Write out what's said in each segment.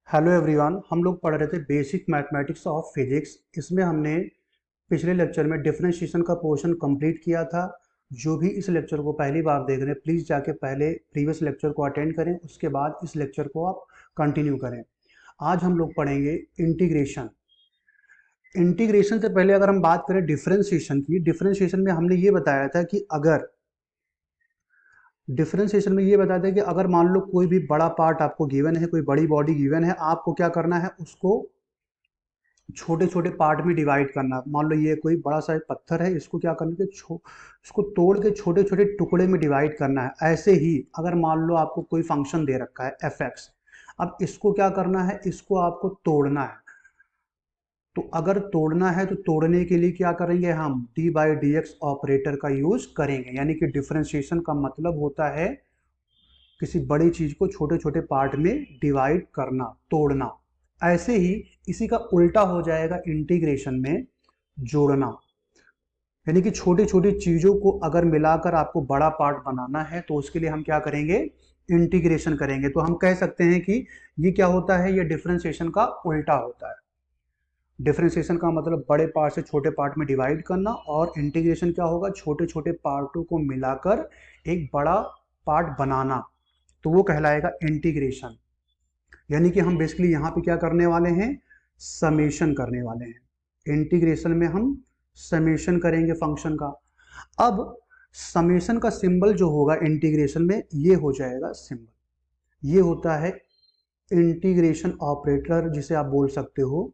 Hello everyone, हम लोग पढ़ रहे थे बेसिक मैथमेटिक्स ऑफ फिजिक्स। इसमें हमने पिछले लेक्चर में डिफरेंशिएशन का पोर्शन कंप्लीट किया था। जो भी इस लेक्चर को पहली बार देख रहे हैं प्लीज़ जाके पहले प्रीवियस लेक्चर को अटेंड करें, उसके बाद इस लेक्चर को आप कंटिन्यू करें। आज हम लोग पढ़ेंगे इंटीग्रेशन। इंटीग्रेशन से पहले अगर हम बात करें डिफरेंशिएशन की, डिफरेंशिएशन में हमने ये बताया था कि अगर डिफरेंशिएशन में ये बताते हैं कि अगर मान लो कोई भी बड़ा पार्ट आपको गिवन है, कोई बड़ी बॉडी गिवन है, आपको क्या करना है, उसको छोटे छोटे पार्ट में डिवाइड करना। मान लो ये कोई बड़ा सा पत्थर है, इसको क्या करना है, इसको तोड़ के छोटे छोटे टुकड़े में डिवाइड करना है। ऐसे ही अगर मान लो आपको कोई फंक्शन दे रखा है एफ एक्स, अब इसको क्या करना है, इसको आपको तोड़ना है। तो अगर तोड़ना है तो तोड़ने के लिए क्या करेंगे, हम D by d x operator का यूज करेंगे। यानी कि डिफरेंशिएशन का मतलब होता है किसी बड़ी चीज को छोटे छोटे पार्ट में डिवाइड करना, तोड़ना। ऐसे ही इसी का उल्टा हो जाएगा इंटीग्रेशन में, जोड़ना। यानी कि छोटी छोटी चीजों को अगर मिलाकर आपको बड़ा पार्ट बनाना है तो उसके लिए हम क्या करेंगे, इंटीग्रेशन करेंगे। तो हम कह सकते हैं कि ये क्या होता है, ये डिफरेंशिएशन का उल्टा होता है। डिफरेंशिएशन का मतलब बड़े पार्ट से छोटे पार्ट में डिवाइड करना, और इंटीग्रेशन क्या होगा, छोटे छोटे पार्टों को मिलाकर एक बड़ा पार्ट बनाना। तो वो कहलाएगा इंटीग्रेशन। यानी कि हम बेसिकली यहाँ पे क्या करने वाले हैं, समेशन करने वाले हैं। इंटीग्रेशन में हम समेशन करेंगे फंक्शन का। अब समेशन का सिंबल जो होगा इंटीग्रेशन में, ये हो जाएगा सिंबल, ये होता है इंटीग्रेशन ऑपरेटर, जिसे आप बोल सकते हो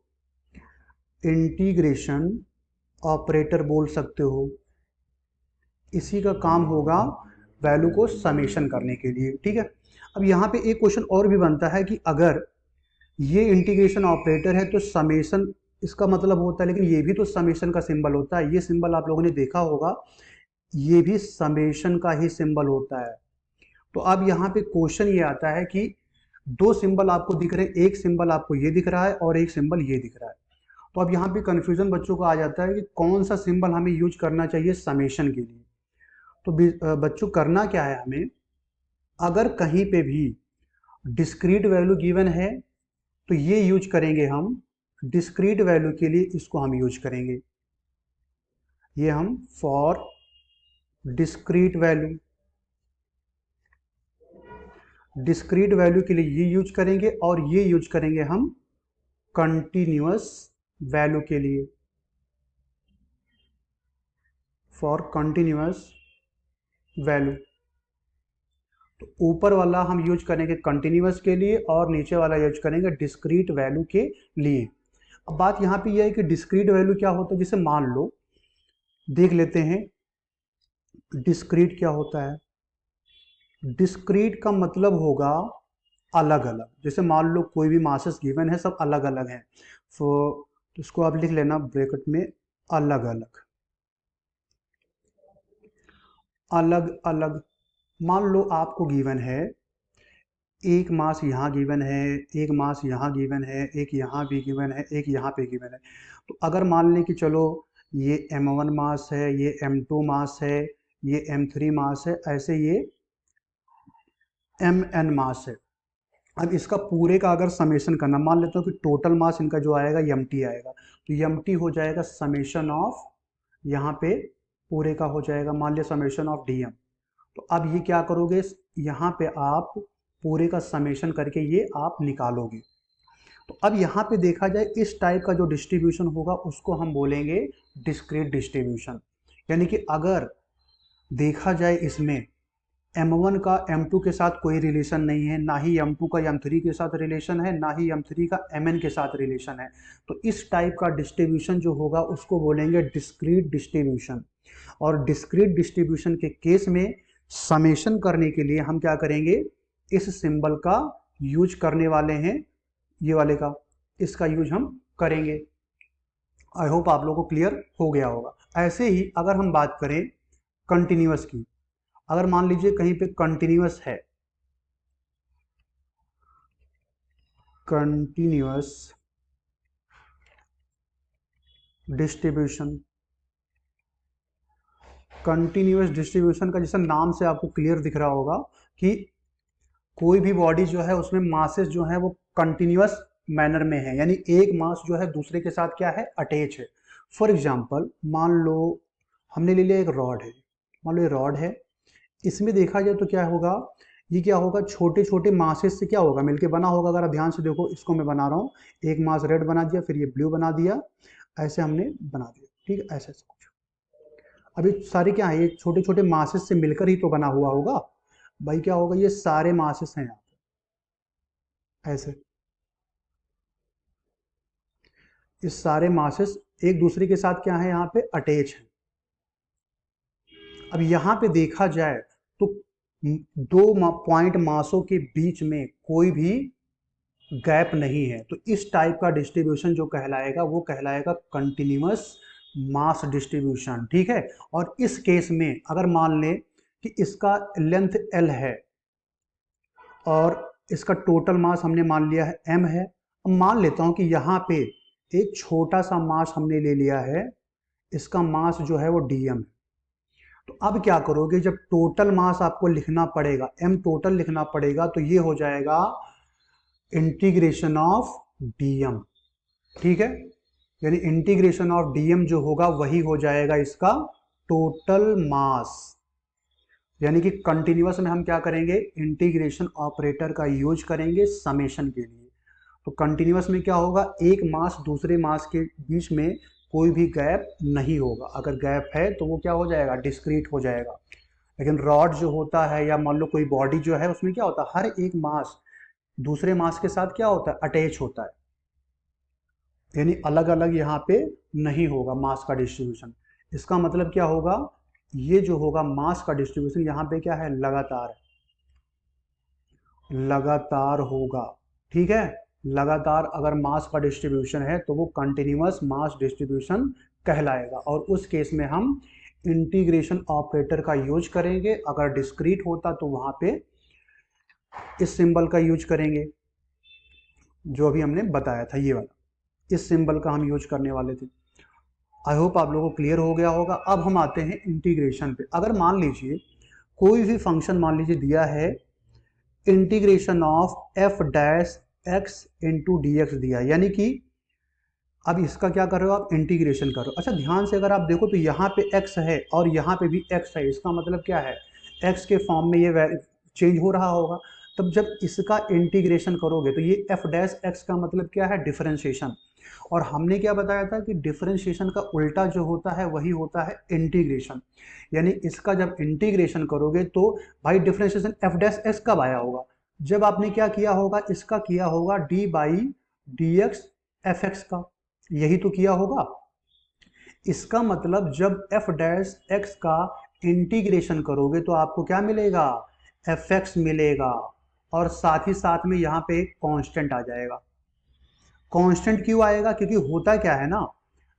इंटीग्रेशन ऑपरेटर बोल सकते हो। इसी का काम होगा वैल्यू को समेशन करने के लिए, ठीक है। अब यहाँ पे एक क्वेश्चन और भी बनता है कि अगर ये इंटीग्रेशन ऑपरेटर है तो समेशन इसका मतलब होता है, लेकिन ये भी तो समेशन का सिंबल होता है। ये सिंबल आप लोगों ने देखा होगा, ये भी समेशन का ही सिंबल होता है। तो अब यहाँ पे क्वेश्चन ये आता है कि दो सिंबल आपको दिख रहे हैं, एक सिंबल आपको ये दिख रहा है और एक सिंबल ये दिख रहा है। तो अब यहाँ पे कंफ्यूजन बच्चों को आ जाता है कि कौन सा सिंबल हमें यूज करना चाहिए समेशन के लिए। तो बच्चों करना क्या है हमें, अगर कहीं पे भी डिस्क्रीट वैल्यू गिवन है तो ये यूज करेंगे हम। डिस्क्रीट वैल्यू के लिए इसको हम यूज करेंगे, ये हम for discrete value, discrete value के लिए ये यूज करेंगे। और ये यूज करेंगे हम कंटिन्यूअस वैल्यू के लिए, फॉर कंटिन्यूअस वैल्यू। तो ऊपर वाला हम यूज करेंगे कंटिन्यूअस के लिए और नीचे वाला यूज करेंगे डिस्क्रीट वैल्यू के लिए। अब बात यहाँ पे यह है कि डिस्क्रीट वैल्यू क्या होता है, जैसे मान लो देख लेते हैं डिस्क्रीट क्या होता है। डिस्क्रीट का मतलब होगा अलग अलग। जैसे मान लो कोई भी मासेस गिवन है, सब अलग अलग हैं, तो इसको आप लिख लेना ब्रैकेट में, अलग अलग, अलग अलग। मान लो आपको गिवन है एक मास यहाँ गिवन है, एक मास यहाँ गिवन है, एक यहाँ भी गिवन है, एक यहाँ पे गिवन है। तो अगर मान लें कि चलो ये m1 मास है, ये m2 मास है, ये m3 मास है, ऐसे ये mn मास है। अब इसका पूरे का अगर समेशन करना, मान लेता हूँ कि टोटल मास इनका जो आएगा mt आएगा, तो mt हो जाएगा समेशन ऑफ, यहाँ पे पूरे का हो जाएगा मान लिया समेशन ऑफ dm। तो अब ये क्या करोगे, यहाँ पे आप पूरे का समेशन करके ये आप निकालोगे। तो अब यहाँ पे देखा जाए इस टाइप का जो डिस्ट्रीब्यूशन होगा उसको हम बोलेंगे डिस्क्रीट डिस्ट्रीब्यूशन। यानी कि अगर देखा जाए इसमें m1 का m2 के साथ कोई रिलेशन नहीं है, ना ही m2 का m3 के साथ रिलेशन है, ना ही m3 का mn के साथ रिलेशन है, तो इस टाइप का डिस्ट्रीब्यूशन जो होगा उसको बोलेंगे डिस्क्रीट डिस्ट्रीब्यूशन। और डिस्क्रीट डिस्ट्रीब्यूशन के केस में समेशन करने के लिए हम क्या करेंगे, इस सिंबल का यूज करने वाले हैं, ये वाले का, इसका यूज हम करेंगे। आई होप आप लोगों को क्लियर हो गया होगा। ऐसे ही अगर हम बात करें कंटिन्यूअस की, अगर मान लीजिए कहीं पे कंटिन्यूअस है, कंटिन्यूअस डिस्ट्रीब्यूशन, कंटिन्यूअस डिस्ट्रीब्यूशन का जैसा नाम से आपको क्लियर दिख रहा होगा कि कोई भी बॉडी जो है उसमें मासेस जो है वो कंटिन्यूअस मैनर में है, यानी एक मास जो है दूसरे के साथ क्या है, अटैच है। फॉर एग्जाम्पल मान लो हमने ले लिया एक रॉड है, मान लो ये रॉड है, इसमें देखा जाए तो क्या होगा, ये क्या होगा, छोटे छोटे मासेस से क्या होगा, मिलके बना होगा। अगर आप ध्यान से देखो, इसको मैं बना रहा हूँ, एक मास रेड बना दिया, फिर ये ब्लू बना दिया, ऐसे हमने बना दिया, ठीक है, ऐसे ऐसे कुछ। अभी सारे क्या है, ये छोटे छोटे मासेस से मिलकर ही तो बना हुआ होगा भाई। क्या होगा, ये सारे मासेस हैं यहाँ पे, ऐसे ये सारे मासेस एक दूसरे के साथ क्या है, यहाँ पे अटैच है। अब यहाँ पे देखा जाए तो दो पॉइंट मासों के बीच में कोई भी गैप नहीं है, तो इस टाइप का डिस्ट्रीब्यूशन जो कहलाएगा वो कहलाएगा कंटिन्यूअस मास डिस्ट्रीब्यूशन, ठीक है। और इस केस में अगर मान लें कि इसका लेंथ L है और इसका टोटल मास हमने मान लिया है m है, अब मान लेता हूं कि यहाँ पे एक छोटा सा मास हमने ले लिया है, इसका मास जो है वो dm है। तो अब क्या करोगे, जब टोटल मास आपको लिखना पड़ेगा, m टोटल लिखना पड़ेगा, तो ये हो जाएगा इंटीग्रेशन ऑफ dm, ठीक है। यानी इंटीग्रेशन ऑफ dm जो होगा वही हो जाएगा इसका टोटल मास। यानी कि कंटिन्यूअस में हम क्या करेंगे, इंटीग्रेशन ऑपरेटर का यूज करेंगे समेशन के लिए। तो कंटिन्यूअस में क्या होगा, एक मास दूसरे मास के बीच में कोई भी गैप नहीं होगा, अगर गैप है तो वो क्या हो जाएगा, डिस्क्रीट हो जाएगा। लेकिन रॉड जो होता है या मान लो कोई बॉडी जो है, उसमें क्या होता है, हर एक मास दूसरे मास के साथ क्या होता है, अटैच होता है, यानी अलग अलग यहाँ पे नहीं होगा मास का डिस्ट्रीब्यूशन। इसका मतलब क्या होगा, ये जो होगा मास का डिस्ट्रीब्यूशन यहाँ पे क्या है, लगातार लगातार होगा, ठीक है। लगातार अगर मास का डिस्ट्रीब्यूशन है तो वो कंटिन्यूअस मास डिस्ट्रीब्यूशन कहलाएगा, और उस केस में हम इंटीग्रेशन ऑपरेटर का यूज करेंगे। अगर डिस्क्रीट होता तो वहां पे इस सिंबल का यूज करेंगे, जो अभी हमने बताया था, ये वाला, इस सिंबल का हम यूज करने वाले थे। आई होप आप लोगों को क्लियर हो गया होगा। अब हम आते हैं इंटीग्रेशन पे। अगर मान लीजिए कोई भी फंक्शन मान लीजिए दिया है, integration of F dash x into D x दिया, यानी कि अब इसका क्या कर रहे हो आप, इंटीग्रेशन कर रहे हो। अच्छा ध्यान से अगर आप देखो तो यहाँ पे x है और यहाँ पे भी x है, इसका मतलब क्या है, x के फॉर्म में ये चेंज हो रहा होगा। तब जब इसका इंटीग्रेशन करोगे तो ये f डैश एक्स का मतलब क्या है, डिफरेंशिएशन। और हमने क्या बताया था कि डिफरेंशिएशन का उल्टा जो होता है वही होता है इंटीग्रेशन। यानी इसका जब इंटीग्रेशन करोगे तो भाई डिफरेंशिएशन f डैश एक्स कब आया होगा, जब आपने क्या किया होगा, इसका किया होगा d by d x F x का, यही तो किया होगा। इसका मतलब जब f डैश एक्स का इंटीग्रेशन करोगे तो आपको क्या मिलेगा, एफ एक्स मिलेगा, और साथ ही साथ में यहाँ पे एक कांस्टेंट आ जाएगा। कांस्टेंट क्यों आएगा, क्योंकि होता क्या है ना,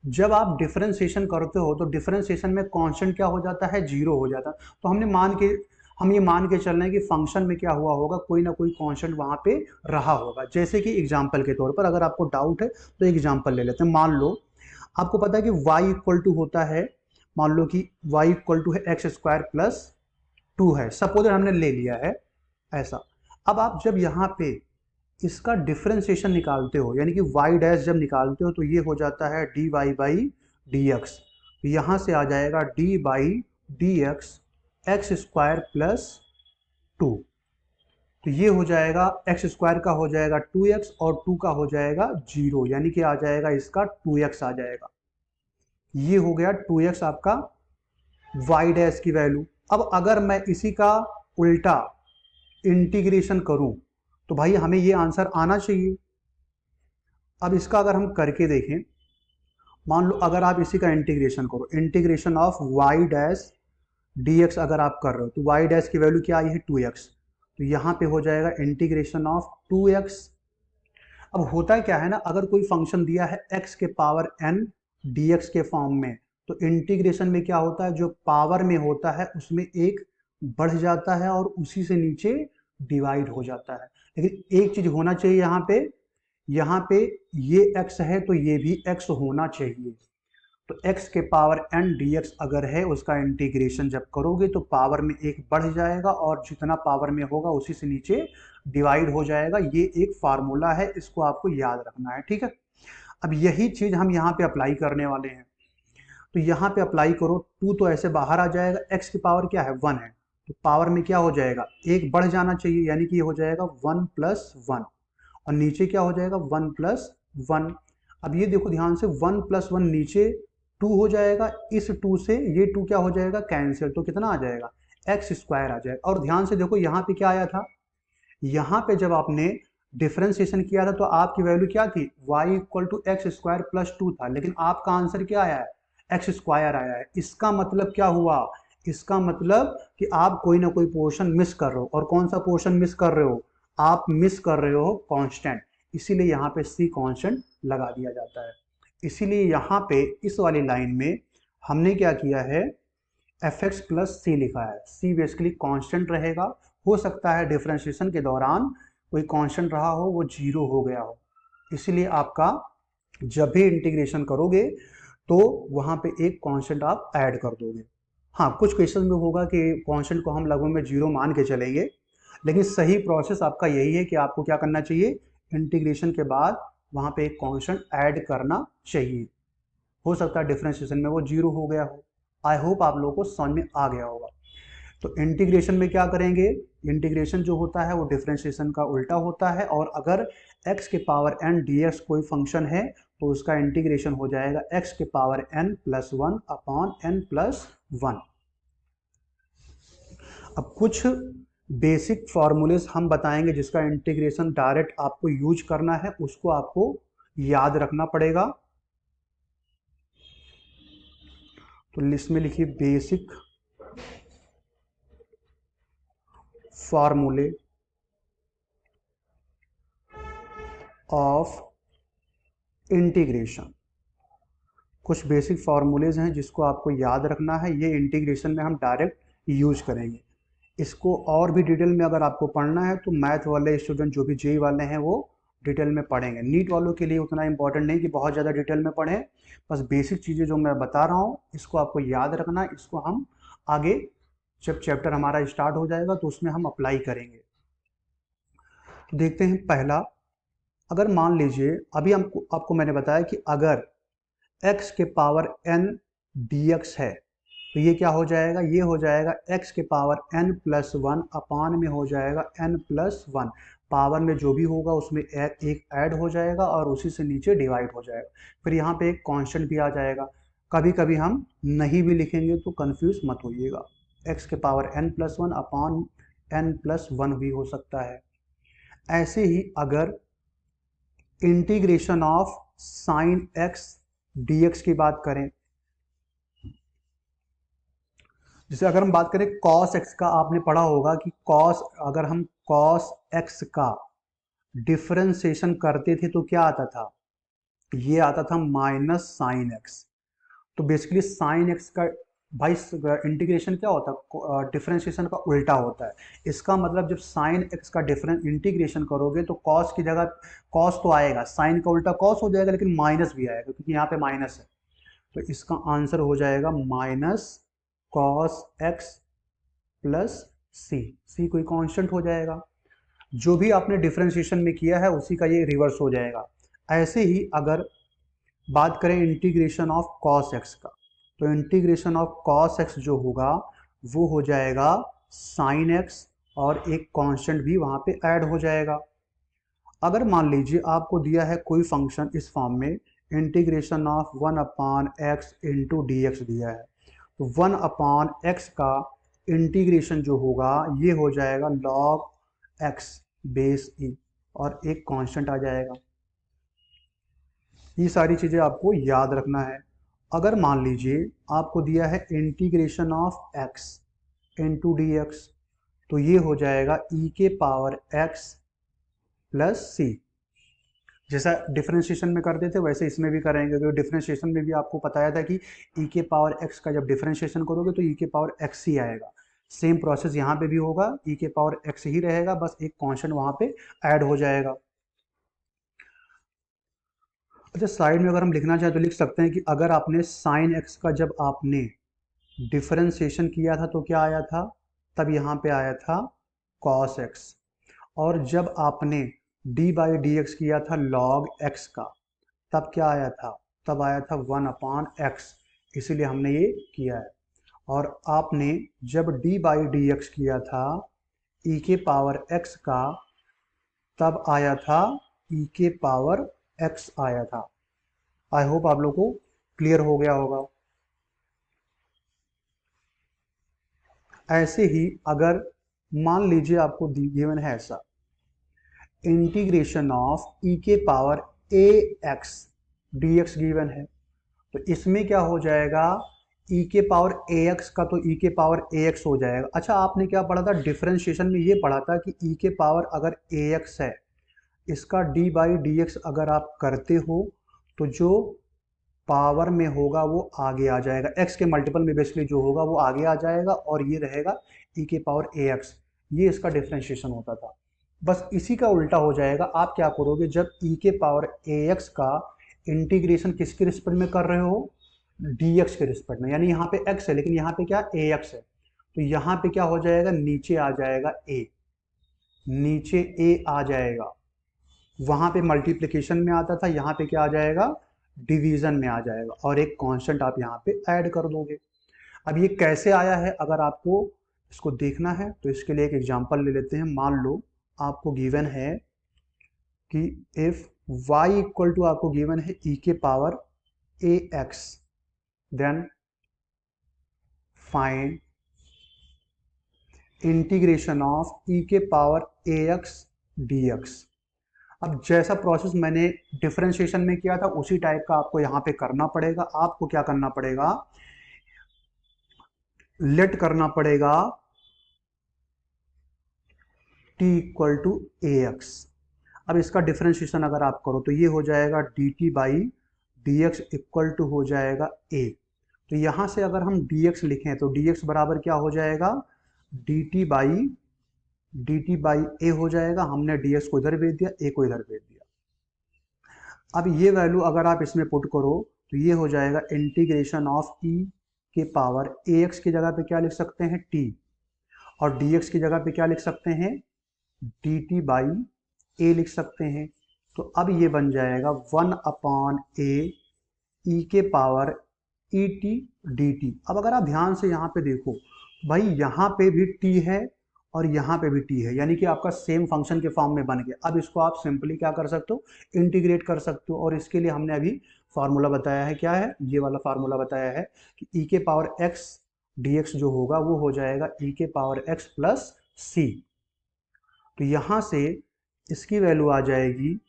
जब आप डिफरेंशिएशन करते हो तो डिफरेंशिएशन में कांस्टेंट क्या हो जाता है, जीरो हो जाता है। तो हम ये मान के चल रहे हैं कि फंक्शन में क्या हुआ होगा, कोई ना कोई कांस्टेंट वहां पे रहा होगा। जैसे कि एग्जांपल के तौर पर अगर आपको डाउट है तो एग्जांपल ले लेते हैं। मान लो आपको पता है कि y इक्वल टू होता है, मान लो कि y इक्वल टू है एक्स स्क्वायर प्लस 2 है, सपोज हमने ले लिया है ऐसा। अब आप जब यहाँ पे इसका डिफरेंशिएशन निकालते हो, यानी कि y डैश जब निकालते हो तो ये हो जाता है dy बाई डी एक्स, यहाँ से आ जाएगा d by d x x square plus 2। तो ये हो जाएगा एक्स स्क्वायर का हो जाएगा 2x और 2 का हो जाएगा 0, यानी कि आ जाएगा इसका 2x आ जाएगा। ये हो गया 2x आपका y डैश की वैल्यू। अब अगर मैं इसी का उल्टा इंटीग्रेशन करूं तो भाई हमें ये आंसर आना चाहिए। अब इसका अगर हम करके देखें, मान लो अगर आप इसी का इंटीग्रेशन करो, integration of y dash dx अगर आप कर रहे हो तो y डैश की वैल्यू क्या आई है, 2x, तो यहाँ पे हो जाएगा इंटीग्रेशन ऑफ 2x। अब होता क्या है ना, अगर कोई फंक्शन दिया है x के पावर n dx के फॉर्म में, तो इंटीग्रेशन में क्या होता है, जो पावर में होता है उसमें एक बढ़ जाता है और उसी से नीचे डिवाइड हो जाता है। लेकिन एक चीज होना चाहिए यहाँ पे ये x है तो ये भी x होना चाहिए। तो x के पावर n dx अगर है, उसका इंटीग्रेशन जब करोगे तो पावर में एक बढ़ जाएगा और जितना पावर में होगा उसी से नीचे डिवाइड हो जाएगा। ये एक फार्मूला है, इसको आपको याद रखना है, ठीक है। अब यही चीज हम यहाँ पे अप्लाई करने वाले हैं। तो यहाँ पे अप्लाई करो, 2 तो ऐसे बाहर आ जाएगा, x की पावर क्या है 1 है, तो पावर में क्या हो जाएगा, एक बढ़ जाना चाहिए, यानी कि ये हो जाएगा 1 + 1 और नीचे क्या हो जाएगा 1 + 1। अब ये देखो ध्यान से, 1 + 1 नीचे 2 हो जाएगा, इस 2 से ये 2 क्या हो जाएगा कैंसिल, तो कितना आ जाएगा x² आ जाएगा। और ध्यान से देखो यहाँ पे क्या आया था, यहाँ पे जब आपने डिफरेंशिएशन किया था तो आपकी वैल्यू क्या थी, y = x² + 2 था, लेकिन आपका आंसर क्या आया है x² आया है। इसका मतलब क्या हुआ, इसका मतलब कि आप कोई ना कोई पोर्शन मिस कर रहे हो, और कौन सा पोर्शन मिस कर रहे हो, आप मिस कर रहे हो कांस्टेंट, इसीलिए यहाँ पे c कांस्टेंट लगा दिया जाता है। इसीलिए यहाँ पे इस वाली लाइन में हमने क्या किया है, fx + c लिखा है। c बेसिकली कांस्टेंट रहेगा, हो सकता है डिफरेंशिएशन के दौरान कोई कांस्टेंट रहा हो, वो 0 हो गया हो, इसलिए आपका जब भी इंटीग्रेशन करोगे तो वहां पे एक कांस्टेंट आप ऐड कर दोगे। हाँ, कुछ क्वेश्चन में होगा कि कांस्टेंट को हम लगभग में 0 मान के चलेंगे, लेकिन सही प्रोसेस आपका यही है कि आपको क्या करना चाहिए, इंटीग्रेशन के बाद वहां पे एक कांस्टेंट ऐड करना चाहिए। हो सकता है डिफरेंशिएशन में वो 0 हो गया हो। आई होप आप लोगों को समझ में आ गया होगा। तो इंटीग्रेशन में क्या करेंगे, इंटीग्रेशन जो होता है वो डिफरेंशिएशन का उल्टा होता है, और अगर x के पावर n dx कोई फंक्शन है तो उसका इंटीग्रेशन हो जाएगा x के पावर n + 1 अपॉन n + 1। अब कुछ बेसिक फॉर्मूलेस हम बताएंगे जिसका इंटीग्रेशन डायरेक्ट आपको यूज करना है, उसको आपको याद रखना पड़ेगा। तो लिस्ट में लिखिए बेसिक फॉर्मूले ऑफ इंटीग्रेशन। कुछ बेसिक फार्मूलेज हैं जिसको आपको याद रखना है, ये इंटीग्रेशन में हम डायरेक्ट यूज करेंगे। इसको और भी डिटेल में अगर आपको पढ़ना है तो मैथ वाले स्टूडेंट जो भी जेई वाले हैं वो डिटेल में पढ़ेंगे। नीट वालों के लिए उतना इंपॉर्टेंट नहीं कि बहुत ज़्यादा डिटेल में पढ़ें, बस बेसिक चीज़ें जो मैं बता रहा हूँ इसको आपको याद रखना है। इसको हम आगे जब चैप्टर हमारा स्टार्ट हो जाएगा तो उसमें हम अप्लाई करेंगे। तो देखते हैं पहला, अगर मान लीजिए अभी आपको मैंने बताया कि अगर x के पावर n dx है तो ये क्या हो जाएगा, ये हो जाएगा x के पावर n + 1 अपान में हो जाएगा n + 1। पावर में जो भी होगा उसमें एक ऐड हो जाएगा और उसी से नीचे डिवाइड हो जाएगा। फिर यहाँ पे एक कांस्टेंट भी आ जाएगा। कभी कभी हम नहीं भी लिखेंगे तो कंफ्यूज मत होइएगा, x के पावर n + 1 अपान n + 1 भी हो सकता है। ऐसे ही अगर integration of sine x dx की बात करें, जैसे अगर हम बात करें cos x का, आपने पढ़ा होगा कि अगर हम cos x का डिफरेंशिएशन करते थे तो क्या आता था, ये आता था -sin x। तो बेसिकली sin x का भाई इंटीग्रेशन क्या होता है, डिफरेंशिएशन का उल्टा होता है। इसका मतलब जब sin x का डिफरेंस इंटीग्रेशन करोगे तो cos की जगह cos तो आएगा, sin का उल्टा cos हो जाएगा, लेकिन माइनस भी आएगा क्योंकि यहाँ पे माइनस है। तो इसका आंसर हो जाएगा -cos x + c कोई कांस्टेंट हो जाएगा। जो भी आपने डिफरेंशिएशन में किया है उसी का ये रिवर्स हो जाएगा। ऐसे ही अगर बात करें इंटीग्रेशन ऑफ cos x का, तो इंटीग्रेशन ऑफ cos x जो होगा वो हो जाएगा sin x, और एक कांस्टेंट भी वहां पे ऐड हो जाएगा। अगर मान लीजिए आपको दिया है कोई फंक्शन इस फॉर्म में, इंटीग्रेशन ऑफ 1/x × dx दिया है, तो 1/x का इंटीग्रेशन जो होगा ये हो जाएगा log x बेस e, और एक कांस्टेंट आ जाएगा। ये सारी चीज़ें आपको याद रखना है। अगर मान लीजिए आपको दिया है इंटीग्रेशन ऑफ x × dx, तो ये हो जाएगा e के पावर x + c। जैसा डिफरेंशिएशन में करते थे वैसे इसमें भी करेंगे। तो डिफरेंशिएशन में भी आपको बताया था कि e के पावर x का जब डिफरेंशिएशन करोगे तो e के पावर x ही आएगा। सेम प्रोसेस यहाँ पे भी होगा, e के पावर x ही रहेगा, बस एक कांस्टेंट वहाँ पे ऐड हो जाएगा। अच्छा, साइड में अगर हम लिखना चाहें तो लिख सकते हैं कि अगर आपने साइन एक्स का जब आपने डिफरेंशिएशन किया था तो क्या आया था, तब यहाँ पे आया था कॉस एक्स। और जब आपने डी बाई डी एक्स किया था लॉग एक्स का, तब क्या आया था, तब आया था 1/x, इसीलिए हमने ये किया है। और आपने जब डी बाई डी एक्स किया था ई के पावर एक्स का, तब आया था ई के पावर एक्स आया था। आई होप आप लोग को क्लियर हो गया होगा। ऐसे ही अगर मान लीजिए आपको गिवन है ऐसा, इंटीग्रेशन ऑफ ई के power a x d x given है, तो इसमें क्या हो जाएगा, ई के पावर ए एक्स का तो ई के पावर ए एक्स हो जाएगा। अच्छा, आपने क्या पढ़ा था डिफरेंशिएशन में, ये पढ़ा था कि ई के पावर अगर ए एक्स है, इसका डी बाई डी एक्स अगर आप करते हो तो जो पावर में होगा वो आगे आ जाएगा, एक्स के मल्टीपल में बेसिकली जो होगा वो आगे आ जाएगा, और ये रहेगा ई के पावर ए एक्स। ये इसका डिफरेंशिएशन होता था। बस इसी का उल्टा हो जाएगा, आप क्या करोगे, जब ई के पावर ए एक्स का इंटीग्रेशन किसके रिस्पेक्ट में कर रहे हो, डी एक्स के रिस्पेक्ट में, यानी यहाँ पे एक्स है लेकिन यहाँ पे क्या ए एक्स है, तो यहाँ पे क्या हो जाएगा, नीचे आ जाएगा ए, नीचे ए आ जाएगा। वहां पे मल्टीप्लिकेशन में आता था, यहाँ पे क्या आ जाएगा, डिवीजन में आ जाएगा, और एक कांस्टेंट आप यहाँ पे ऐड कर दोगे। अब ये कैसे आया है, अगर आपको इसको देखना है तो इसके लिए एक एग्जांपल ले लेते हैं। मान लो आपको गिवन है कि इफ y इक्वल टू, आपको गिवन है e के power a x, then find integration of e के power a x d x. अब जैसा प्रोसेस मैंने डिफरेंशिएशन में किया था उसी टाइप का आपको यहाँ पे करना पड़ेगा। आपको क्या करना पड़ेगा, लेट करना पड़ेगा t equal to a x. अब इसका डिफरेंशिएशन अगर आप करो तो ये हो जाएगा d t by d x equal to हो जाएगा a। तो यहाँ से अगर हम dx लिखें तो dx बराबर क्या हो जाएगा, dt बाई ए हो जाएगा। हमने dx को इधर भेज दिया, a को इधर भेज दिया। अब ये वैल्यू अगर आप इसमें पुट करो तो ये हो जाएगा इंटीग्रेशन ऑफ e के पावर ax की जगह पे क्या लिख सकते हैं t, और dx की जगह पे क्या लिख सकते हैं, dt बाई ए लिख सकते हैं। तो अब ये बन जाएगा 1/a ई के power E T D T. अब अगर आप ध्यान से यहाँ पे देखो भाई, यहाँ पे भी t है और यहाँ पे भी t है, यानी कि आपका सेम फंक्शन के फॉर्म में बन गया। अब इसको आप सिंपली क्या कर सकते हो, इंटीग्रेट कर सकते हो, और इसके लिए हमने अभी फार्मूला बताया है, क्या है, ये वाला फार्मूला बताया है कि ई के पावर एक्स डी एक्स जो होगा वो हो जाएगा ई के पावर एक्स प्लस सी। तो यहाँ से इसकी वैल्यू आ जाएगी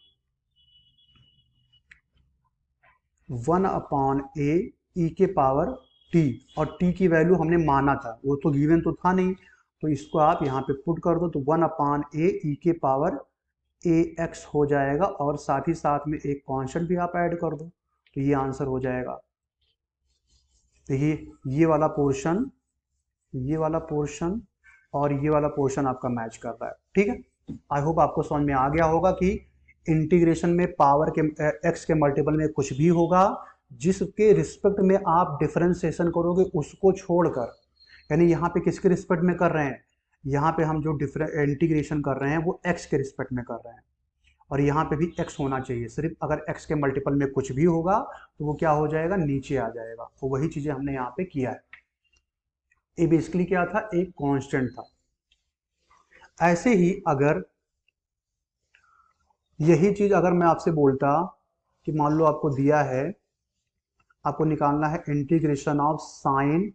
1/a ई के पावर t, और t की वैल्यू हमने माना था, वो तो गिवन तो था नहीं, तो इसको आप यहाँ पे पुट कर दो तो 1/a ई के पावर ए एक्स हो जाएगा, और साथ ही साथ में एक कांस्टेंट भी आप ऐड कर दो, तो ये आंसर हो जाएगा। देखिए ये वाला पोर्शन, ये वाला पोर्शन और ये वाला पोर्शन आपका मैच कर रहा है, ठीक है। आई होप आपको समझ में आ गया होगा कि इंटीग्रेशन में पावर के एक्स के मल्टीपल में कुछ भी होगा, जिसके रिस्पेक्ट में आप डिफरेंशिएशन करोगे उसको छोड़कर, यानी यहाँ पे किसके रिस्पेक्ट में कर रहे हैं, यहाँ पे हम जो इंटीग्रेशन कर रहे हैं वो एक्स के रिस्पेक्ट में कर रहे हैं, और यहाँ पे भी x होना चाहिए। सिर्फ अगर x के मल्टीपल में कुछ भी होगा तो वो क्या हो जाएगा, नीचे आ जाएगा। तो वही चीजें हमने यहाँ पे किया है। ये बेसिकली क्या था, एक कांस्टेंट था। ऐसे ही अगर यही चीज अगर मैं आपसे बोलता कि मान लो आपको दिया है, आपको निकालना है इंटीग्रेशन ऑफ साइन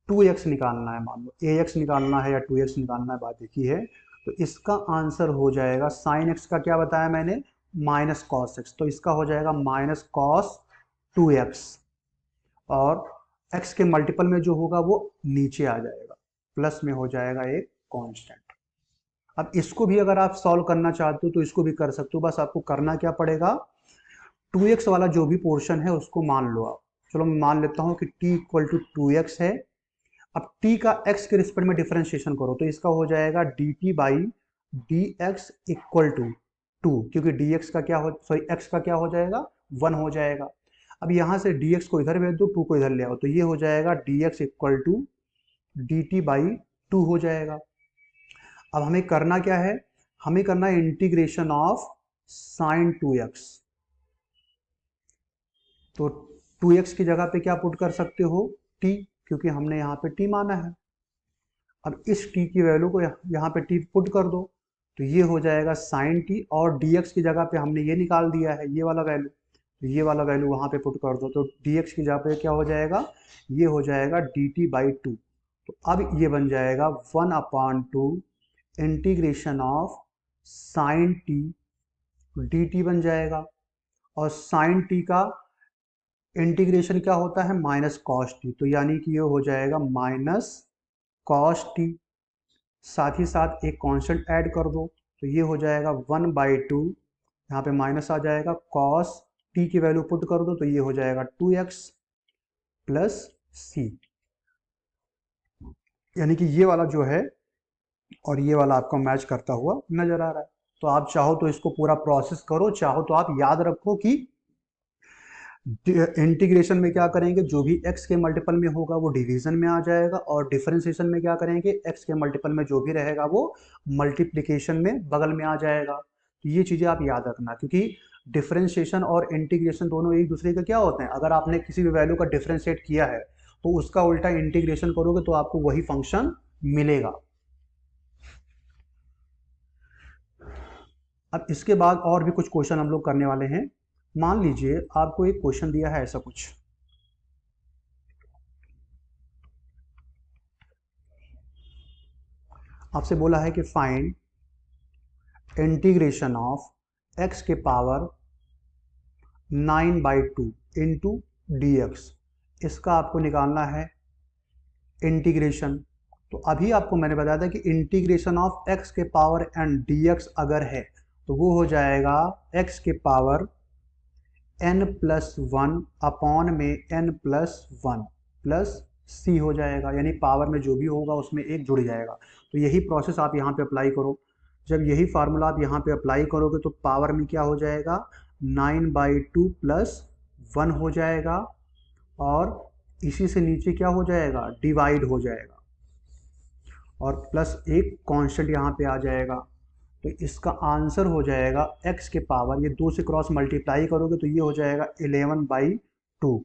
2x निकालना है, मान लो ax निकालना है या 2x निकालना है, बात एक ही है। तो इसका आंसर हो जाएगा, साइन x का क्या बताया मैंने, माइनस कॉस एक्स, तो इसका हो जाएगा माइनस कॉस 2x, और x के मल्टीपल में जो होगा वो नीचे आ जाएगा, प्लस में हो जाएगा एक कांस्टेंट। अब इसको भी अगर आप सॉल्व करना चाहते हो तो इसको भी कर सकते हो, बस आपको करना क्या पड़ेगा, 2x वाला जो भी पोर्शन है उसको मान लो आप। चलो मैं मान लेता हूं कि t इक्वल टू 2x है। अब t का x के रिस्पेक्ट में डिफरेंशिएशन करो तो इसका हो जाएगा dt by d x equal to क्योंकि dx का क्या हो, सॉरी x का क्या हो जाएगा, 1 हो जाएगा। अब यहाँ से dx को इधर भेज दो, 2 को इधर ले आओ, तो ये हो जाएगा dx इक्वल टू dt/2 हो जाएगा। अब हमें करना क्या है, हमें करना है इंटीग्रेशन ऑफ साइन 2x। तो 2x की जगह पे क्या पुट कर सकते हो, t, क्योंकि हमने यहाँ पे t माना है। अब इस t की वैल्यू को यहाँ पे t पुट कर दो, तो ये हो जाएगा साइन t, और dx की जगह पे हमने ये निकाल दिया है, ये वाला वैल्यू, तो ये वाला वैल्यू वहाँ पे पुट कर दो, तो dx की जगह पे क्या हो जाएगा, ये हो जाएगा dt/2। तो अब ये बन जाएगा 1/2 integration of sine t dt बन जाएगा। और साइन t का इंटीग्रेशन क्या होता है, माइनस कॉस टी, तो यानी कि ये हो जाएगा माइनस कॉस टी। साथ ही साथ एक कांस्टेंट ऐड कर दो, तो ये हो जाएगा 1/2, यहाँ पे माइनस आ जाएगा, कॉस टी की वैल्यू पुट कर दो, तो ये हो जाएगा 2x प्लस सी। यानी कि ये वाला जो है और ये वाला आपको मैच करता हुआ नजर आ रहा है। तो आप चाहो तो इसको पूरा प्रोसेस करो, चाहो तो आप याद रखो कि इंटीग्रेशन में क्या करेंगे, जो भी x के मल्टीपल में होगा वो डिवीजन में आ जाएगा, और डिफरेंशिएशन में क्या करेंगे, x के मल्टीपल में जो भी रहेगा वो मल्टीप्लिकेशन में बगल में आ जाएगा। तो ये चीजें आप याद रखना, क्योंकि डिफरेंशिएशन और इंटीग्रेशन दोनों एक दूसरे के क्या होते हैं, अगर आपने किसी भी वैल्यू का डिफरेंशिएट किया है तो उसका उल्टा इंटीग्रेशन करोगे तो आपको वही फंक्शन मिलेगा। अब इसके बाद और भी कुछ क्वेश्चन हम लोग करने वाले हैं। मान लीजिए आपको एक क्वेश्चन दिया है ऐसा कुछ, आपसे बोला है कि फाइंड इंटीग्रेशन ऑफ x के पावर 9/2 इंटू डी एक्स, इसका आपको निकालना है इंटीग्रेशन। तो अभी आपको मैंने बताया था कि इंटीग्रेशन ऑफ x के पावर एंड dx अगर है तो वो हो जाएगा x के पावर n+1 अपॉन में n+1 प्लस c हो जाएगा, यानी पावर में जो भी होगा उसमें एक जुड़ जाएगा। तो यही प्रोसेस आप यहाँ पे अप्लाई करो। जब यही फार्मूला आप यहाँ पे अप्लाई करोगे तो पावर में क्या हो जाएगा, 9/2 प्लस 1 हो जाएगा, और इसी से नीचे क्या हो जाएगा, डिवाइड हो जाएगा, और प्लस एक कांस्टेंट यहाँ पे आ जाएगा। तो इसका आंसर हो जाएगा x के पावर, ये 2 से क्रॉस मल्टीप्लाई करोगे तो ये हो जाएगा 11/2,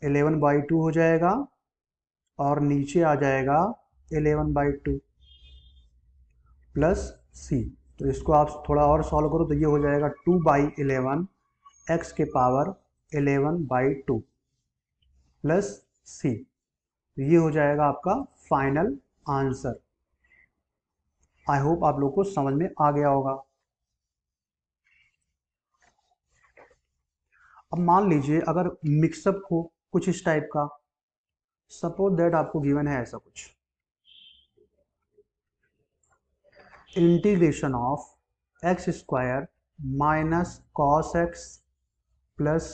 11/2 हो जाएगा, और नीचे आ जाएगा 11/2 प्लस c। तो इसको आप थोड़ा और सॉल्व करो तो ये हो जाएगा 2/11 x के पावर 11/2 प्लस c। तो ये हो जाएगा आपका फाइनल आंसर। आई होप आप लोग को समझ में आ गया होगा। अब मान लीजिए अगर मिक्सअप हो कुछ इस टाइप का, सपोज दैट आपको गिवन है ऐसा कुछ, integration of x square minus cos x plus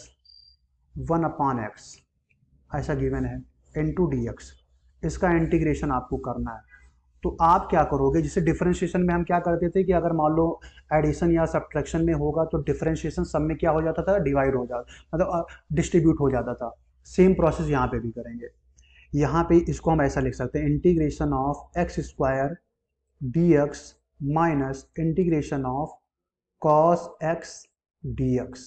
1/x ऐसा गिवन है इनटू डी एक्स, इसका इंटीग्रेशन आपको करना है। तो आप क्या करोगे, जैसे डिफरेंशिएशन में हम क्या करते थे कि अगर मान लो एडिशन या सब्ट्रैक्शन में होगा तो डिफरेंशिएशन सब में क्या हो जाता था, डिवाइड हो जाता, मतलब डिस्ट्रीब्यूट हो जाता था। सेम प्रोसेस यहाँ पे भी करेंगे। यहाँ पे इसको हम ऐसा लिख सकते हैं, integration of x square D x minus integration of cos x d x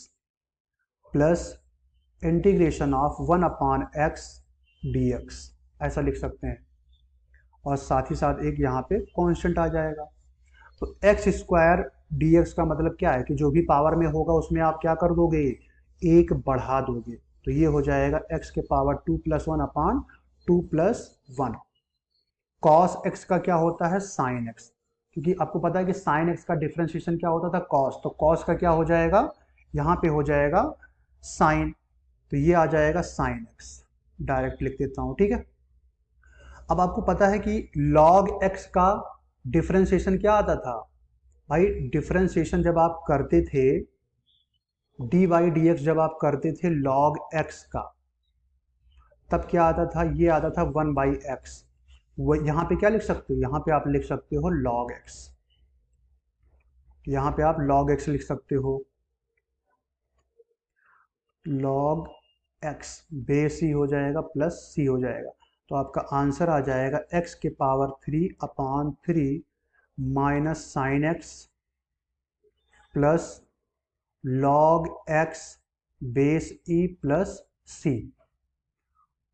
plus integration of 1/x D x, ऐसा लिख सकते हैं। और साथ ही साथ एक यहाँ पे कांस्टेंट आ जाएगा। तो एक्स स्क्वायर डी एक्स का मतलब क्या है कि जो भी पावर में होगा उसमें आप क्या कर दोगे, एक बढ़ा दोगे, तो ये हो जाएगा एक्स के पावर 2+1/2 प्लस 1। कॉस एक्स का क्या होता है, साइन एक्स, क्योंकि आपको पता है कि साइन एक्स का डिफरेंशिएशन क्या होता था, कॉस, तो कॉस का क्या हो जाएगा, यहाँ पे हो जाएगा साइन, तो ये आ जाएगा साइन एक्स, डायरेक्ट लिख देता हूँ, ठीक है। अब आपको पता है कि log x का डिफरेंशिएशन क्या आता था भाई, डिफरेंशिएशन जब आप करते थे dy/dx, जब आप करते थे log x का, तब क्या आता था, ये आता था 1/x। वो यहाँ पे क्या लिख सकते हो, यहाँ पे आप लिख सकते हो log x, यहाँ पे आप log x लिख सकते हो, log x बेस ही हो जाएगा प्लस c हो जाएगा। तो आपका आंसर आ जाएगा x के power 3/3 minus sine x plus log x base e plus c।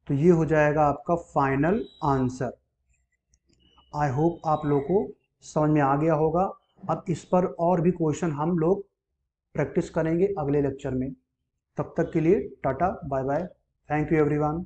तो ये हो जाएगा आपका फाइनल आंसर। आई होप आप लोगों को समझ में आ गया होगा। अब इस पर और भी क्वेश्चन हम लोग प्रैक्टिस करेंगे अगले लेक्चर में। तब तक के लिए tata bye bye, thank you everyone.